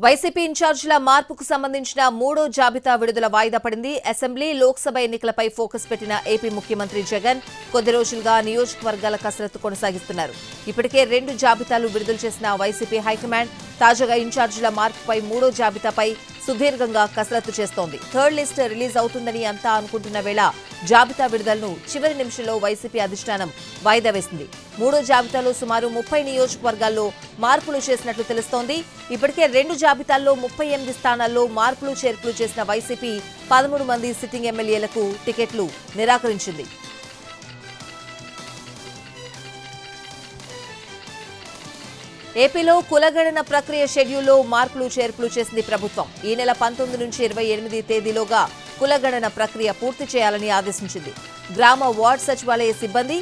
YCP ఇన్ఛార్జీల మార్పుకు సంబంధించిన మూడో జాబితా విడుదల వాయిదా పడింది. అసెంబ్లీ, లోక్సభ ఎన్నికలపై ఫోకస్ పెట్టిన ఏపీ ముఖ్యమంత్రి జగన్ కొద్ది రోజులుగా నియోజకవర్గాల కసరత్తు కొనసాగిస్తున్నారు. ఇప్పటికే 2 జాబితాలు విడుదల చేసిన వైసీపీ హైకమాండ్ తాజాగా ఇన్ఛార్జీల మార్పుపై మూడో జాబితాపై సుదీర్ఘంగా కసరత్తు చేస్తోంది. థర్డ్ లిస్ట్ రిలీజ్ అవుతుందని అంతా అనుకుంటున్న వేళ జాబితా విడుదలను చివరి నిమిషంలో వైసీపీ అధిష్టానం వాయిదా వేసింది. మూడో జాబితాలో సుమారు 30 నియోజకవర్గాల్లో మార్పులు చేసినట్లు తెలుస్తోంది. ఇప్పటికే 2 జాబితాల్లో 38 స్థానాల్లో మార్పులు చేర్పులు చేసిన వైసీపీ 13 మంది సిట్టింగ్ ఎమ్మెల్యేలకు టికెట్లు నిరాకరించింది. ఏపీలో కులగణన ప్రక్రియ షెడ్యూల్లో మార్పులు చేర్పులు చేసింది ప్రభుత్వం. ఈ నెల 19 నుంచి 28 తేదీలోగా కులగణన ప్రక్రియ పూర్తి చేయాలని ఆదేశించింది. గ్రామ వార్డు సచివాలయ సిబ్బంది,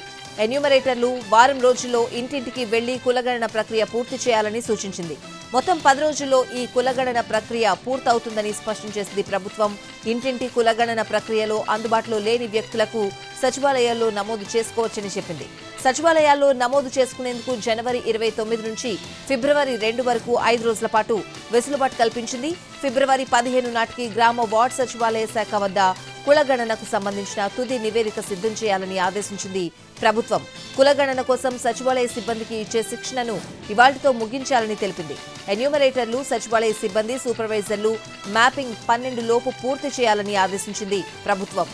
ఎన్యూమరేటర్లు వారం రోజుల్లో ఇంటింటికి వెళ్లి కులగణన ప్రక్రియ పూర్తి చేయాలని సూచించింది. మొత్తం 10 రోజుల్లో ఈ కులగణన ప్రక్రియ పూర్తవుతుందని స్పష్టం చేసింది ప్రభుత్వం. ఇంటింటి కులగణన ప్రక్రియలో అందుబాటులో లేని వ్యక్తులకు సచివాలయాల్లో నమోదు చేసుకోవచ్చని చెప్పింది. సచివాలయాల్లో నమోదు చేసుకునేందుకు జనవరి 29 నుంచి ఫిబ్రవరి 2 వరకు 5 రోజుల పాటు వెసులుబాటు కల్పించింది. ఫిబ్రవరి 15 నాటికి గ్రామ వార్డు సచివాలయ శాఖ వద్ద కులగణనకు సంబంధించిన తుది నివేదిక సిద్ధం చేయాలని ఆదేశించింది ప్రభుత్వం. కులగణన కోసం సచివాలయ సిబ్బందికి ఇచ్చే శిక్షణను ఇవాళ్టితో ముగించాలని తెలిపింది. ఎన్యూమరేటర్లు, సచివాలయ సిబ్బంది, సూపర్వైజర్లు మ్యాపింగ్ 12 లోపు పూర్తి చేయాలని ఆదేశించింది ప్రభుత్వం.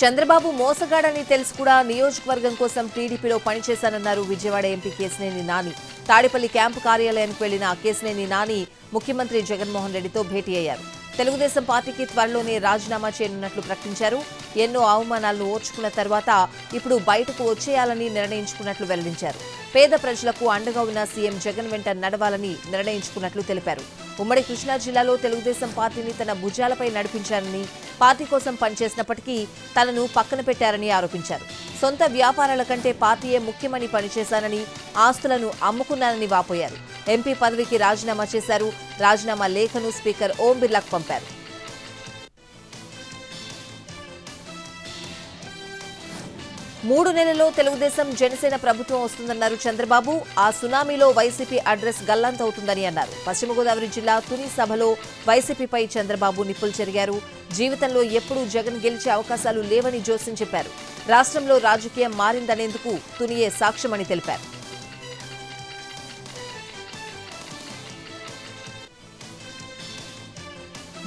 చంద్రబాబు మోసగాడని తెలిసి కూడా నియోజకవర్గం కోసం టీడీపీలో పనిచేశానన్నారు విజయవాడ ఎంపీ కేశినేని నాని. తాడేపల్లి క్యాంపు కార్యాలయానికి వెళ్లిన కేశినేని నాని ముఖ్యమంత్రి జగన్మోహన్ రెడ్డితో భేటీ అయ్యారు. తెలుగుదేశం పార్టీకి త్వరలోనే రాజీనామా చేయనున్నట్లు ప్రకటించారు. ఎన్నో అవమానాలను ఓర్చుకున్న తర్వాత ఇప్పుడు బయటకు వచ్చేయాలని నిర్ణయించుకున్నట్లు వెల్లడించారు. పేద ప్రజలకు అండగా ఉన్న సీఎం జగన్ వెంట నడవాలని నిర్ణయించుకున్నట్లు తెలిపారు. ఉమ్మడి కృష్ణా జిల్లాలో తెలుగుదేశం పార్టీని తన భుజాలపై నడిపించారని, పార్టీ కోసం పనిచేసినప్పటికీ తనను పక్కన పెట్టారని ఆరోపించారు. సొంత వ్యాపారాల కంటే పార్టీయే ముఖ్యమని పనిచేశానని, ఆస్తులను అమ్ముకున్నానని వాపోయారు. ఎంపీ పదవికి రాజీనామా చేశారు. రాజీనామా లేఖను స్పీకర్ ఓం బిర్లాకు పంపారు. మూడు నెలల్లో తెలుగుదేశం జనసేన ప్రభుత్వం వస్తుందన్నారు చంద్రబాబు. ఆ సునామీలో వైసీపీ అడ్రస్ గల్లంతవుతుందని అన్నారు. పశ్చిమ గోదావరి జిల్లా తుని సభలో వైసీపీపై చంద్రబాబు నిప్పులు చెరిగారు. జీవితంలో ఎప్పుడూ జగన్ గెలిచే అవకాశాలు లేవని జోస్యం చెప్పారు. రాష్ట్రంలో రాజకీయం మారిందనేందుకు తునియే సాక్ష్యమని తెలిపారు.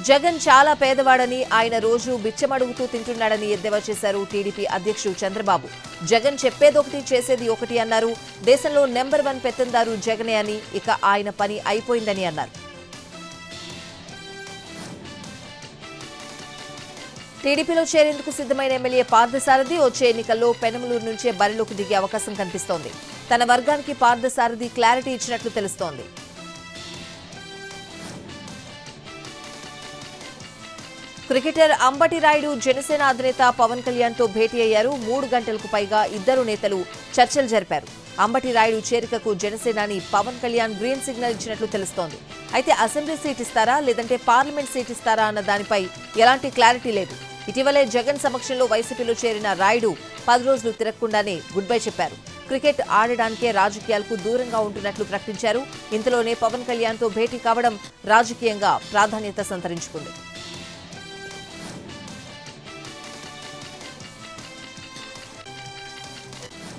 జగన్ చాలా పేదవాడని, ఆయన రోజు బిచ్చమడుగుతూ తింటున్నాడని ఎద్దేవా చేశారు టీడీపీ అధ్యక్షుడు చంద్రబాబు. జగన్ చెప్పేదొకటి చేసేది ఒకటి అన్నారు. దేశంలో నెంబర్ 1 పెత్తందారు జగనే అని, ఇక ఆయన పని అయిపోయిందని అన్నారు. టీడీపీలో చేరేందుకు సిద్ధమైన ఎమ్మెల్యే పార్థసారథి వచ్చే ఎన్నికల్లో పెనమలూరు నుంచే బరిలోకి దిగే అవకాశం కనిపిస్తోంది. తన వర్గానికి పార్థసారథి క్లారిటీ ఇచ్చినట్లు తెలుస్తోంది. క్రికెటర్ అంబటి రాయుడు జనసేన అధినేత పవన్ కళ్యాణ్ తో భేటీ అయ్యారు. 3 గంటలకు పైగా ఇద్దరు నేతలు చర్చలు జరిపారు. అంబటి రాయుడు చేరికకు జనసేనాని పవన్ కళ్యాణ్ గ్రీన్ సిగ్నల్ ఇచ్చినట్లు తెలుస్తోంది. అయితే అసెంబ్లీ సీట్ ఇస్తారా లేదంటే పార్లమెంట్ సీట్ ఇస్తారా అన్న దానిపై ఎలాంటి క్లారిటీ లేదు. ఇటీవలే జగన్ సమక్షంలో వైసీపీలో చేరిన రాయుడు 10 రోజులు తిరగకుండానే గుడ్ బై చెప్పారు. క్రికెట్ ఆడడానికే రాజకీయాలకు దూరంగా ఉంటున్నట్లు ప్రకటించారు. ఇంతలోనే పవన్ కళ్యాణ్ తో భేటీ కావడం రాజకీయంగా ప్రాధాన్యత సంతరించుకుంది.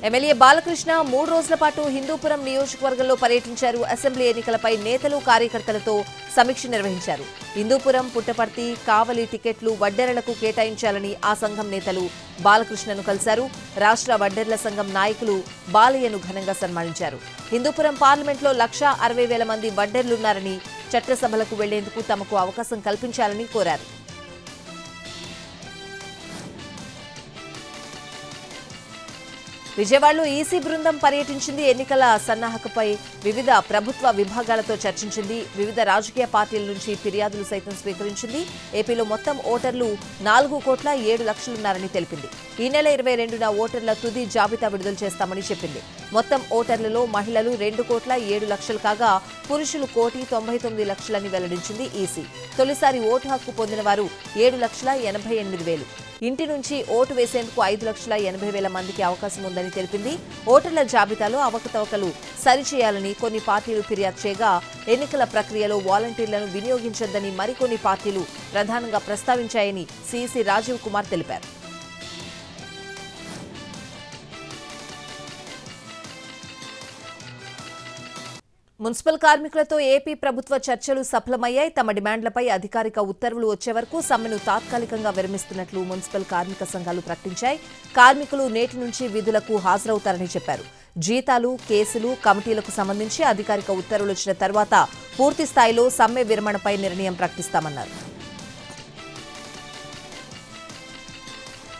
ఎమ్మెల్యే బాలకృష్ణ 3 రోజుల పాటు హిందూపురం నియోజకవర్గంలో పర్యటించారు. అసెంబ్లీ ఎన్నికలపై నేతలు, కార్యకర్తలతో సమీక్ష నిర్వహించారు. హిందూపురం, పుట్టపర్తి, కావలి టికెట్లు వడ్డెరలకు కేటాయించాలని ఆ సంఘం నేతలు బాలకృష్ణను కలిశారు. రాష్ట్ర వడ్డెర్ల సంఘం నాయకులు బాలయ్యను ఘనంగా సన్మానించారు. హిందూపురం పార్లమెంట్లో 1,60,000 మంది వడ్డెర్లున్నారని, చట్టసభలకు వెళ్లేందుకు తమకు అవకాశం కల్పించాలని కోరారు. విజయవాడలో ఈసీ బృందం పర్యటించింది. ఎన్నికల సన్నాహకపై వివిధ ప్రభుత్వ విభాగాలతో చర్చించింది. వివిధ రాజకీయ పార్టీల నుంచి ఫిర్యాదులు సైతం స్వీకరించింది. ఏపీలో మొత్తం ఓటర్లు 4,07,00,000 ఉన్నారని తెలిపింది. ఈ నెల 22న ఓటర్ల తుది జాబితా విడుదల చేస్తామని చెప్పింది. మొత్తం ఓటర్లలో మహిళలు 2,07,00,000 కాగా పురుషులు 1,99,00,000 వెల్లడించింది ఈసీ. తొలిసారి ఓటు హక్కు పొందిన వారు 7,88,000. ఇంటి నుంచి ఓటు వేసేందుకు 5,80,000 మందికి అవకాశం ఉందని తెలిపింది. ఓటర్ల జాబితాలో అవకతవకలు సరిచేయాలని కొన్ని పార్టీలు ఫిర్యాదు చేయగా ఎన్నికల ప్రక్రియలో వాలంటీర్లను వినియోగించొద్దని మరికొన్ని పార్టీలు ప్రధానంగా ప్రస్తావించాయని సీఈసీ రాజీవ్ కుమార్ తెలిపారు. మున్సిపల్ కార్మికులతో ఏపీ ప్రభుత్వ చర్చలు సఫలమయ్యాయి. తమ డిమాండ్లపై అధికారిక ఉత్తర్వులు వచ్చే వరకు సమ్మెను తాత్కాలికంగా విరమిస్తున్నట్లు మున్సిపల్ కార్మిక సంఘాలు ప్రకటించాయి. కార్మికులు నేటి నుంచి విధులకు హాజరవుతారని చెప్పారు. జీతాలు, కేసులు, కమిటీలకు సంబంధించి అధికారిక ఉత్తర్వులు వచ్చిన తర్వాత పూర్తి స్థాయిలో సమ్మె విరమణపై నిర్ణయం ప్రకటిస్తామన్నారు.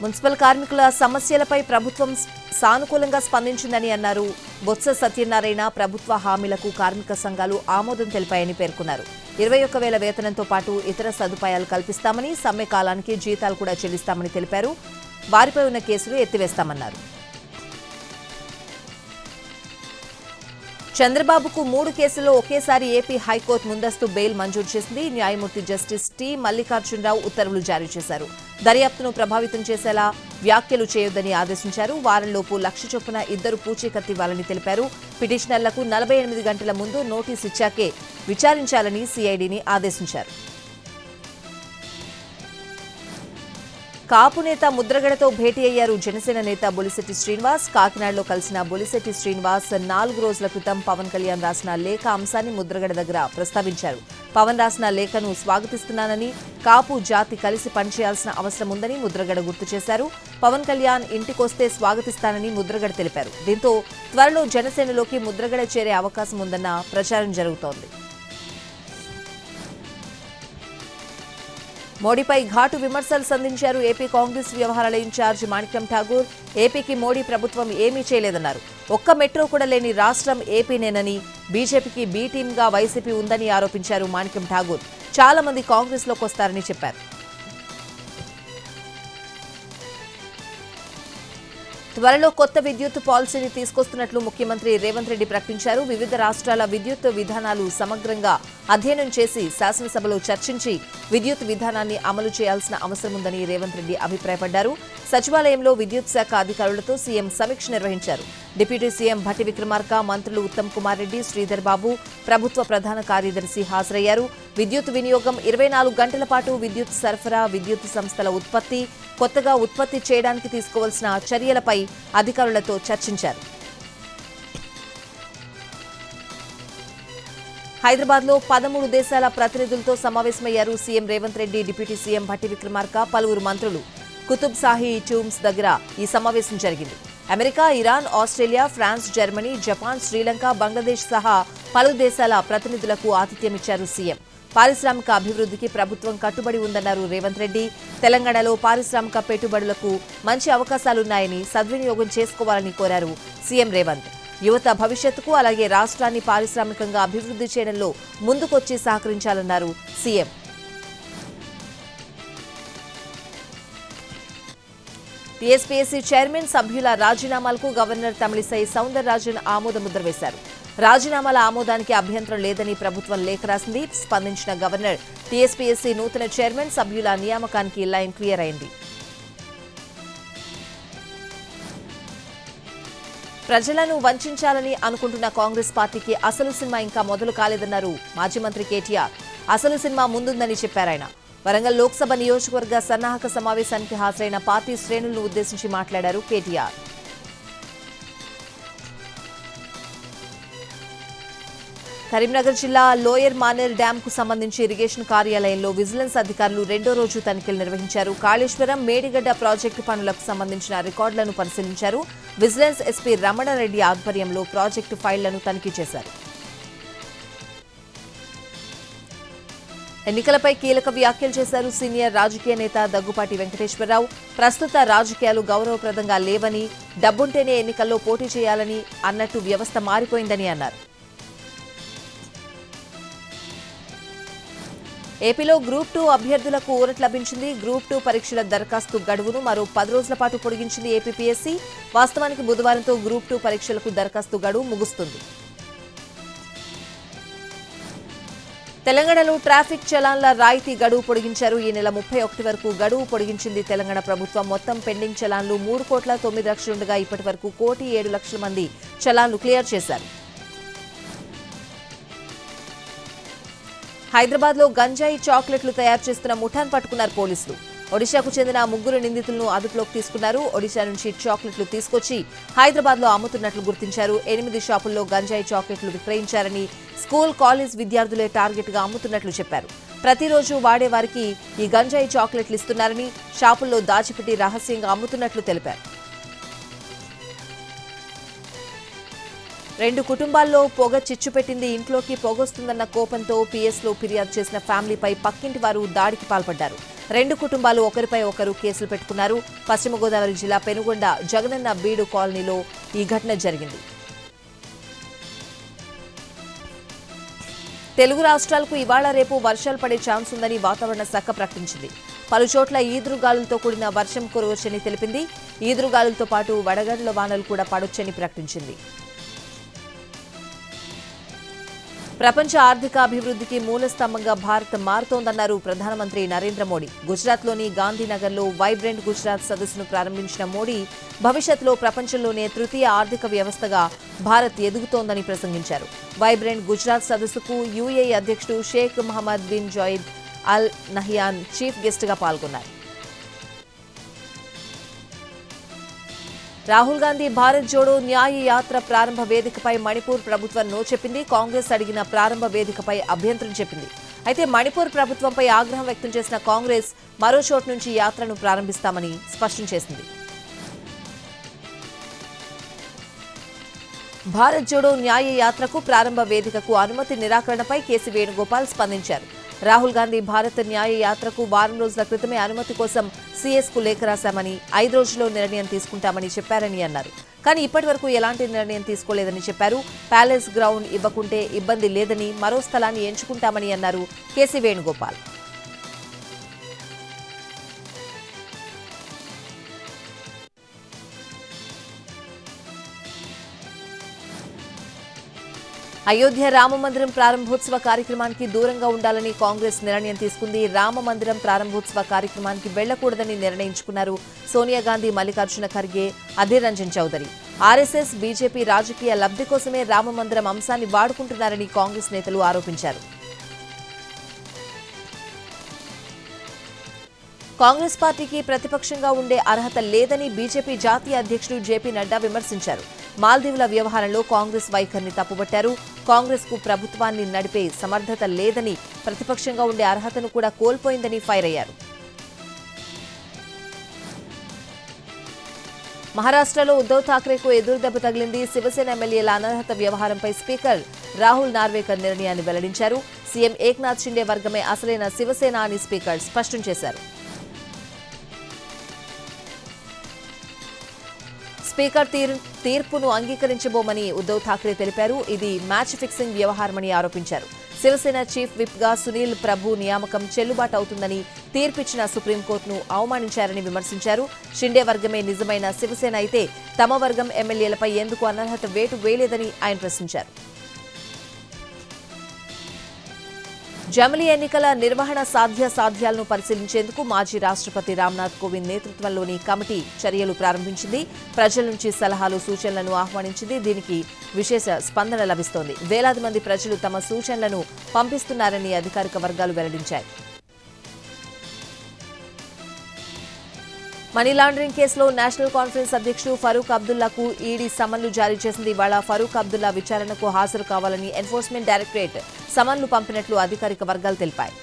మున్సిపల్ కార్మికుల సమస్యలపై ప్రభుత్వం సానుకూలంగా స్పందించిందని అన్నారు. బొత్స సత్యనారాయణ ప్రభుత్వ హామీలకు కార్మిక సంఘాలు ఆమోదం తెలిపాయని పేర్కొన్నారు. 21,000 వేతనంతో పాటు ఇతర సదుపాయాలు కల్పిస్తామని, సమ్మె కాలానికి జీతాలు కూడా చెల్లిస్తామని తెలిపారు. వారిపై ఉన్న కేసులు ఎత్తివేస్తామన్నారు. చంద్రబాబుకు 3 కేసుల్లో ఒకేసారి ఏపీ హైకోర్టు ముందస్తు బెయిల్ మంజూరు చేసింది. న్యాయమూర్తి జస్టిస్ టి మల్లికార్జునరావు ఉత్తర్వులు జారీ చేశారు. దర్యాప్తును ప్రభావితం చేసేలా వ్యాఖ్యలు చేయొద్దని ఆదేశించారు. వారంలోపు 1,00,000 చొప్పున 2 పూచీకత్తు ఇవ్వాలని తెలిపారు. పిటిషనర్లకు 48 గంటల ముందు నోటీసు ఇచ్చాకే విచారించాలని సిఐడిని ఆదేశించారు. కాపు నేత ముద్రగడతో భేటీ అయ్యారు జనసేన నేత బొలిశెట్టి శ్రీనివాస్. కాకినాడలో కలిసిన బొలిశెట్టి శ్రీనివాస్ 4 రోజుల క్రితం పవన్ కళ్యాణ్ రాసిన లేఖ అంశాన్ని ముద్రగడ దగ్గర ప్రస్తావించారు. పవన్ రాసిన లేఖను స్వాగతిస్తున్నానని, కాపు జాతి కలిసి పనిచేయాల్సిన అవసరం ఉందని ముద్రగడ గుర్తు చేశారు. పవన్ కళ్యాణ్ ఇంటికొస్తే స్వాగతిస్తానని ముద్రగడ తెలిపారు. దీంతో త్వరలో జనసేనలోకి ముద్రగడ చేరే అవకాశం ఉందన్న ప్రచారం జరుగుతోంది. మోడీపై ఘాటు విమర్శలు సంధించారు ఏపీ కాంగ్రెస్ వ్యవహారాల ఇన్ఛార్జ్ మాణిక్యం ఠాగూర్. ఏపీకి మోడీ ప్రభుత్వం ఏమీ చేయలేదన్నారు. ఒక్క మెట్రో కూడా లేని రాష్ట్రం ఏపీనేనని, బీజేపీకి బీ టీమ్గా వైసీపీ ఉందని ఆరోపించారు మాణిక్యం ఠాగూర్. చాలా మంది కాంగ్రెస్లోకి వస్తారని చెప్పారు. త్వరలో కొత్త విద్యుత్ పాలసీని తీసుకొస్తున్నట్లు ముఖ్యమంత్రి రేవంత్ రెడ్డి ప్రకటించారు. వివిధ రాష్ట్రాల విద్యుత్ విధానాలు సమగ్రంగా అధ్యయనం చేసి శాసనసభలో చర్చించి విద్యుత్ విధానాన్ని అమలు చేయాల్సిన అవసరం ఉందని రేవంత్ రెడ్డి అభిప్రాయపడ్డారు. సచివాలయంలో విద్యుత్ శాఖ అధికారులతో సీఎం సమీక్ష నిర్వహించారు. డిప్యూటీ సీఎం భట్టి విక్రమార్క, మంత్రులు ఉత్తమ్ కుమార్ రెడ్డి, శ్రీధర్ బాబు, ప్రభుత్వ ప్రధాన కార్యదర్శి హాజరయ్యారు. విద్యుత్ వినియోగం 24 గంటల పాటు విద్యుత్ సరఫరా, విద్యుత్ సంస్థల ఉత్పత్తి, కొత్తగా ఉత్పత్తి చేయడానికి తీసుకోవాల్సిన చర్యలపై అధికారులతో చర్చించారు. హైదరాబాద్లో 13 దేశాల ప్రతినిధులతో సమావేశమయ్యారు CM Revanth Reddy, deputy CM Bhatti Vikramarka, పలువురు మంత్రులు. కుతుబ్ షాహీ టూమ్స్ దగ్గర ఈ సమావేశం జరిగింది. America, Iran, Australia, France, Germany, Japan, Sri Lanka, Bangladesh సహా పలు దేశాల ప్రతినిధులకు ఆతిథ్యమిచ్చారు సీఎం. పారిశ్రామిక అభివృద్ధికి ప్రభుత్వం కట్టుబడి ఉందన్నారు రేవంత్ రెడ్డి. తెలంగాణలో పారిశ్రామిక పెట్టుబడులకు మంచి అవకాశాలున్నాయని సద్వినియోగం చేసుకోవాలని కోరారు సీఎం రేవంత్. యువత భవిష్యత్తుకు, అలాగే రాష్ట్రాన్ని పారిశ్రామికంగా అభివృద్ధి చేయడంలో ముందుకొచ్చి సహకరించాలన్నారు సీఎం. టీఎస్పీఎస్సీ చైర్మన్ సభ్యుల రాజీనామాలకు గవర్నర్ తమిళిసై సౌందరరాజన్ ఆమోదముద్ర వేశారు. రాజీనామాల ఆమోదానికి అభ్యంతరం లేదని ప్రభుత్వం లేఖ రాసింది. స్పందించిన గవర్నర్ టీఎస్పీఎస్సీ నూతన చైర్మన్ సభ్యుల నియామకానికి లైన్ క్లియర్ అయింది. ప్రజలను వంచాలని అనుకుంటున్న కాంగ్రెస్ పార్టీకి అసలు సినిమా ఇంకా మొదలు కాలేదన్నారు మాజీ మంత్రి కేటీఆర్. అసలు సినిమా ముందుందని చెప్పారాయన. వరంగల్ లోక్సభ నియోజకవర్గ సన్నాహక సమావేశానికి హాజరైన పార్టీ శ్రేణులను ఉద్దేశించి మాట్లాడారు కేటీఆర్. కరీంనగర్ జిల్లా లోయర్ మానేర్ డ్యాం కు సంబంధించి ఇరిగేషన్ కార్యాలయంలో విజిలెన్స్ అధికారులు 2వ రోజు తనిఖీలు నిర్వహించారు. కాళేశ్వరం, మేడిగడ్డ ప్రాజెక్టు పనులకు సంబంధించిన రికార్డులను పరిశీలించారు. విజిలెన్స్ ఎస్పీ రమణారెడ్డి ఆధ్వర్యంలో ప్రాజెక్టు ఫైళ్లను తనిఖీ చేశారు. ఎన్నికలపై కీలక వ్యాఖ్యలు చేశారు సీనియర్ రాజకీయ నేత దగ్గుపాటి వెంకటేశ్వరరావు. ప్రస్తుత రాజకీయాలు గౌరవప్రదంగా లేవని, డబ్బుంటేనే ఎన్నికల్లో పోటీ చేయాలని అన్నట్టు వ్యవస్థ మారిపోయిందని అన్నారు. ఏపీలో గ్రూప్ 2 అభ్యర్థులకు ఊరట లభించింది. గ్రూప్ 2 పరీక్షల దరఖాస్తు గడువును మరో 10 రోజుల పాటు పొడిగించింది ఏపీపీఎస్సీ. వాస్తవానికి బుధవారంతో గ్రూప్ 2 పరీక్షలకు దరఖాస్తు గడువు ముగుస్తుంది. తెలంగాణలో ట్రాఫిక్ చలాన్ల రాయితీ గడువు పొడిగించారు. ఈ నెల 31 వరకు గడువు పొడిగించింది తెలంగాణ ప్రభుత్వం. మొత్తం పెండింగ్ చలాన్లు 3,09,00,000 ఉండగా ఇప్పటి వరకు 1,07,00,000 మంది చలాన్లు క్లియర్ చేశారు. హైదరాబాద్ లో గంజాయి చాక్లెట్లు తయారు చేస్తున్న ముఠాను పట్టుకున్నారు పోలీసులు. ఒడిశాకు చెందిన 3 నిందితులను అదుపులోకి తీసుకున్నారు. ఒడిశా నుంచి చాక్లెట్లు తీసుకొచ్చి హైదరాబాద్ లో అమ్ముతున్నట్లు గుర్తించారు. 8 షాపుల్లో గంజాయి చాక్లెట్లు విక్రయించారని, స్కూల్ కాలేజ్ విద్యార్థులే టార్గెట్ గా అమ్ముతున్నట్లు చెప్పారు. ప్రతిరోజు వాడే వారికి ఈ గంజాయి చాక్లెట్లు ఇస్తున్నారని, షాపుల్లో దాచిపెట్టి రహస్యంగా అమ్ముతున్నట్లు తెలిపారు. 2 కుటుంబాల్లో పొగ చిచ్చుపెట్టింది. ఇంట్లోకి పొగొస్తుందన్న కోపంతో పీఎస్లో ఫిర్యాదు చేసిన ఫ్యామిలీపై పక్కింటి వారు దాడికి పాల్పడ్డారు. 2 కుటుంబాలు ఒకరిపై ఒకరు కేసులు పెట్టుకున్నారు. పశ్చిమ గోదావరి జిల్లా పెనుగొండ జగనన్న బీడు కాలనీలో ఈ ఘటన జరిగింది. తెలుగు రాష్ట్రాలకు ఇవాళ రేపు వర్షాలు పడే ఛాన్స్ ఉందని వాతావరణ శాఖ ప్రకటించింది. పలు చోట్ల ఈదురుగాలులతో కూడిన వర్షం కురవచ్చని తెలిపింది. ఈదురుగాలులతో పాటు వడగండ్ల వానలు కూడా పడొచ్చని ప్రకటించింది. ప్రపంచ ఆర్థికాభివృద్ధికి మూలస్తంభంగా భారత్ మారుతోందన్నారు ప్రధానమంత్రి నరేంద్ర మోడీ. గుజరాత్లోని గాంధీనగర్లో వైబ్రెంట్ గుజరాత్ సదస్సును ప్రారంభించిన మోడీ భవిష్యత్తులో ప్రపంచంలోనే తృతీయ ఆర్థిక వ్యవస్థగా భారత్ ఎదుగుతోందని ప్రసంగించారు. వైబ్రెంట్ గుజరాత్ సదస్సుకు యూఏఈ అధ్యక్షుడు Sheikh Mohammed bin Zayed Al Nahyan chief గెస్ట్గా పాల్గొన్నారు. రాహుల్ గాంధీ భారత్ జోడో న్యాయ యాత్ర ప్రారంభ వేదికపై మణిపూర్ ప్రభుత్వం నో చెప్పింది. కాంగ్రెస్ అడిగిన ప్రారంభ వేదికపై అభ్యంతరం చెప్పింది. అయితే మణిపూర్ ప్రభుత్వంపై ఆగ్రహం వ్యక్తం చేసిన కాంగ్రెస్ మరో చోటు నుంచి యాత్రను ప్రారంభిస్తామని స్పష్టం చేసింది. భారత్ జోడో న్యాయ యాత్రకు ప్రారంభ వేదికకు అనుమతి నిరాకరణపై కేసీ వేణుగోపాల్ స్పందించారు. రాహుల్ గాంధీ భారత్ న్యాయ యాత్రకు వారం రోజుల క్రితమే అనుమతి కోసం సీఎస్కు లేఖ రాశామని, 5 రోజుల్లో నిర్ణయం తీసుకుంటామని చెప్పారని అన్నారు. కానీ ఇప్పటి వరకు ఎలాంటి నిర్ణయం తీసుకోలేదని చెప్పారు. ప్యాలెస్ గ్రౌండ్ ఇవ్వకుంటే ఇబ్బంది లేదని, మరో స్థలాన్ని ఎంచుకుంటామని అన్నారు కేసీ వేణుగోపాల్. అయోధ్య రామమందిరం ప్రారంభోత్సవ కార్యక్రమానికి దూరంగా ఉండాలని కాంగ్రెస్ నిర్ణయం తీసుకుంది. రామమందిరం ప్రారంభోత్సవ కార్యక్రమానికి వెళ్లకూడదని నిర్ణయించుకున్నారు సోనియా గాంధీ, మల్లికార్జున ఖర్గే, అధీర్ రంజన్ చౌదరి. ఆర్ఎస్ఎస్, బీజేపీ రాజకీయ లబ్ధి కోసమే రామమందిరం అంశాన్ని వాడుకుంటున్నారని కాంగ్రెస్ నేతలు ఆరోపించారు. కాంగ్రెస్ పార్టీకి ప్రతిపక్షంగా ఉండే అర్హత లేదని బీజేపీ జాతీయ అధ్యక్షుడు జేపీ నడ్డా విమర్శించారు. మాల్దీవుల వ్యవహారంలో కాంగ్రెస్ వైఖరిని తప్పుబట్టారు. కాంగ్రెస్ కు ప్రభుత్వాన్ని నడిపే సమర్థత లేదని, ప్రతిపక్షంగా ఉండే అర్హతను కూడా కోల్పోయిందని ఫైర్ అయ్యారు. మహారాష్ట్రలో ఉద్దవ్ ఠాక్రేకు ఎదురుదెబ్బ తగిలింది. శివసేన ఎమ్మెల్యేల అనర్హత వ్యవహారంపై స్పీకర్ రాహుల్ నార్వేకర్ నిర్ణయాన్ని వెల్లడించారు. సీఎం ఏక్నాథ్ షిండే వర్గమే అసలైన శివసేన అని స్పీకర్ స్పష్టం చేశారు. స్పీకర్ తీర్పును అంగీకరించబోమని ఉద్దవ్ ఠాక్రే తెలిపారు. ఇది మ్యాచ్ ఫిక్సింగ్ వ్యవహారమని ఆరోపించారు. శివసేన చీఫ్ విప్ గా సునీల్ ప్రభు నియామకం చెల్లుబాటు అవుతుందని తీర్పిచ్చిన సుప్రీంకోర్టును అవమానించారని విమర్శించారు. షిండే వర్గమే నిజమైన శివసేన అయితే తమ వర్గం ఎమ్మెల్యేలపై ఎందుకు అనర్హత వేటు వేయలేదని ఆయన ప్రశ్నించారు. జమిలీ ఎన్నికల నిర్వహణ సాధ్యాలను పరిశీలించేందుకు మాజీ రాష్ట్రపతి రామ్నాథ్ కోవింద్ నేతృత్వంలోని కమిటీ చర్యలు ప్రారంభించింది. ప్రజల నుంచి సలహాలు, సూచనలను ఆహ్వానించింది. దీనికి విశేష స్పందన లభిస్తోంది. వేలాది మంది ప్రజలు తమ సూచనలను పంపిస్తున్నారని అధికారిక వర్గాలు వెల్లడించాయి. మనీ లాండరింగ్ కేసులో నేషనల్ కాన్ఫరెన్స్ అధ్యక్షుడు ఫరూక్ అబ్దుల్లాకు ఈడీ సమన్లు జారీ చేసింది. ఇవాళ ఫరూక్ అబ్దుల్లా విచారణకు హాజరు కావాలని ఎన్ఫోర్స్మెంట్ డైరెక్టరేట్ సమన్లు పంపినట్లు అధికారిక వర్గాలు తెలిపాయి.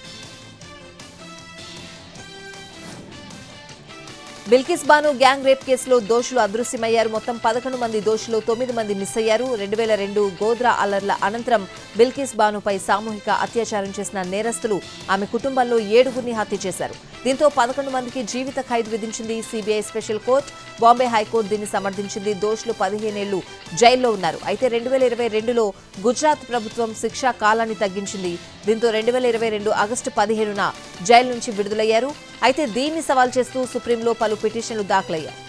బిల్కిస్ బాను గ్యాంగ్ రేప్ కేసులో దోషులు అదృశ్యమయ్యారు. మొత్తం 11 మంది దోషులు 9 మంది మిస్ అయ్యారు. 2002 గోద్రా అల్లర్ల అనంతరం బిల్కిస్ బానుపై సామూహిక అత్యాచారం చేసిన నేరస్తులు ఆమె కుటుంబంలో 7గురిని హత్య చేశారు. దీంతో 11 మందికి జీవిత ఖైదు విధించింది CBI special court. Bombay high court దీన్ని సమర్థించింది. దోషులు 15 ఏళ్లు జైల్లో ఉన్నారు. అయితే 2022లో గుజరాత్ ప్రభుత్వం శిక్షా కాలాన్ని తగ్గించింది. దీంతో 2022 ఆగస్టు 15న జైలు నుంచి విడుదలయ్యారు. అయితే దీన్ని సవాల్ చేస్తూ సుప్రీంలో పలు పిటిషన్లు దాఖలయ్యాయి.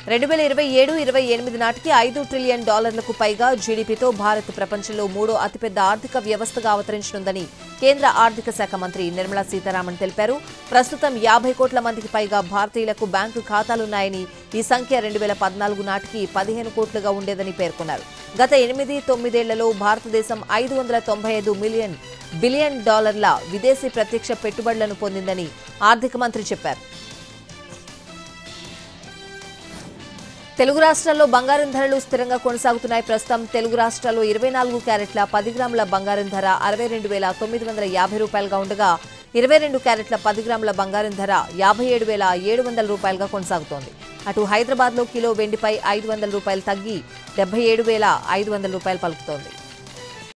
2027-28 నాటికి $5 ట్రిలియన్ పైగా జీడీపీతో భారత్ ప్రపంచంలో 3వ అతిపెద్ద ఆర్థిక వ్యవస్థగా అవతరించనుందని కేంద్ర ఆర్థిక శాఖ మంత్రి నిర్మలా సీతారామన్ తెలిపారు. ప్రస్తుతం 50 కోట్ల మందికి పైగా భారతీయులకు బ్యాంకు ఖాతాలున్నాయని, ఈ సంఖ్య 2014 నాటికి 15 కోట్లుగా ఉండేదని పేర్కొన్నారు. గత 8-9 ఏళ్లలో భారతదేశం $595 బిలియన్ విదేశీ ప్రత్యక్ష పెట్టుబడులను పొందిందని ఆర్థిక మంత్రి చెప్పారు. తెలుగు రాష్ట్రాల్లో బంగారం ధరలు స్థిరంగా కొనసాగుతున్నాయి. ప్రస్తుతం తెలుగు రాష్ట్రాల్లో 24 క్యారెట్ల 10 గ్రాముల బంగారం ధర ₹62,950 ఉండగా 22 క్యారెట్ల 10 గ్రాముల బంగారం ధర ₹57,700 కొనసాగుతోంది. అటు హైదరాబాద్లో కిలో వెండిపై ₹500 తగ్గి ₹77,500 పలుకుతోంది.